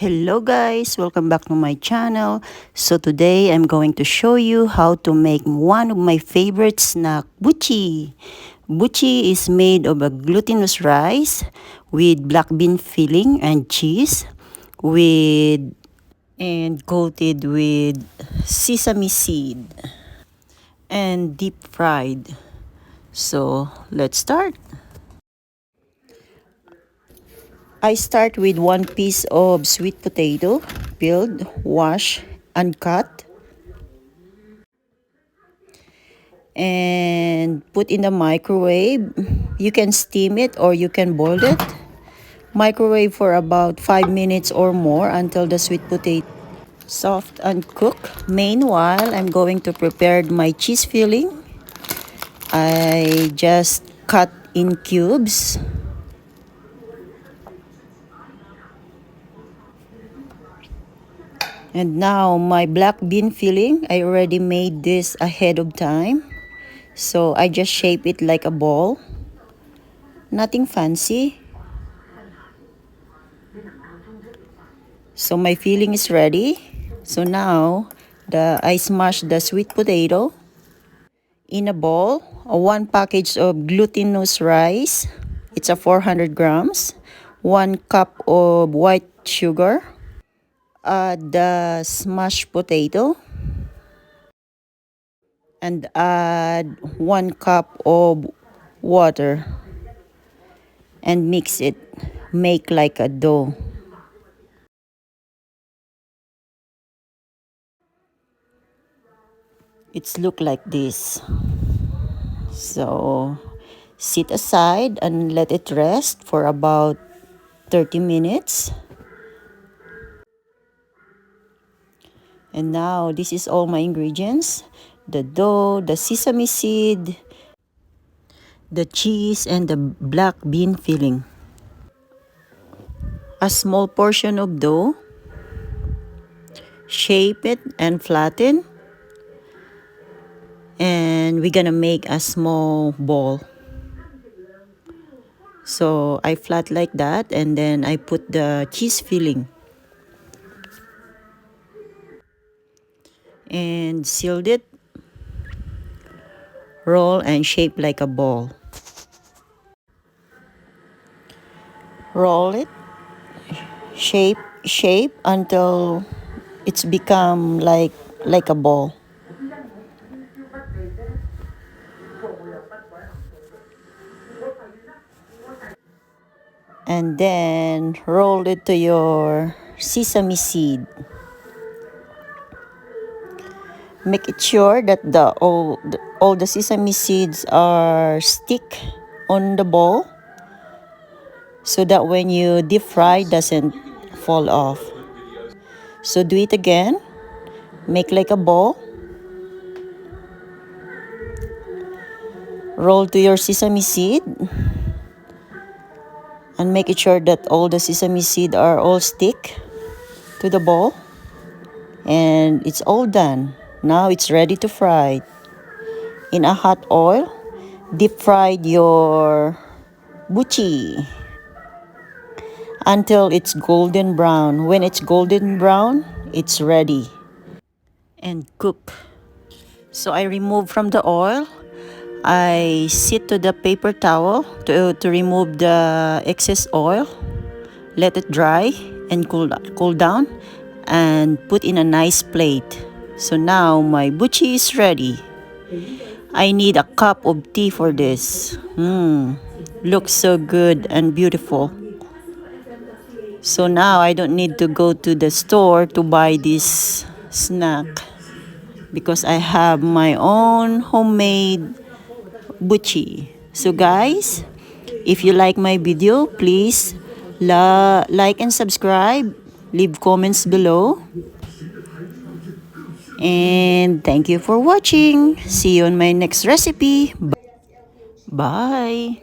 Hello guys, welcome back to my channel. So today I'm going to show you how to make one of my favorite snack, Buchi. Buchi is made of a glutinous rice with black bean filling and cheese with and coated with sesame seed and deep fried. So let's start. I start with one piece of sweet potato, peeled, washed, and cut, and put in the microwave. You can steam it or you can boil it. Microwave for about 5 minutes or more until the sweet potato soft and cook. Meanwhile, I'm going to prepare my cheese filling. I just cut in cubes. And now my black bean filling, I already made this ahead of time. So I just shape it like a ball. Nothing fancy. So my filling is ready. So now I smash the sweet potato in a bowl. One package of glutinous rice. It's a 400 grams. 1 cup of white sugar. Add the smashed potato. And add 1 cup of water. And mix it. Make like a dough. It's look like this. So sit aside and let it rest for about 30 minutes. And now this is all my ingredients: the dough, the sesame seed, the cheese, and the black bean filling. A small portion of dough. Shape it and flatten. And we're gonna make a small ball. So I flat like that, and then I put the cheese filling. And sealed it. Roll and shape like a ball. Roll it. Shape until it's become like a ball. And then roll it to your sesame seed. Make it sure that all the sesame seeds are stick on the ball, so that when you deep fry, doesn't fall off. So do it again. Make like a ball. Roll to your sesame seed. And make it sure that all the sesame seed are all stick to the ball. And it's all done. Now it's ready to fry. In a hot oil, deep fry your buchi until it's golden brown. When it's golden brown, it's ready. And cook. So I remove from the oil. I sit to the paper towel to remove the excess oil. Let it dry and cool down, and put in a nice plate. So now my buchi is ready. I need a cup of tea for this. Looks so good and beautiful. So now I don't need to go to the store to buy this snack, because I have my own homemade buchi. So guys, if you like my video, please like and subscribe. Leave comments below. And thank you for watching. See you on my next recipe. Bye.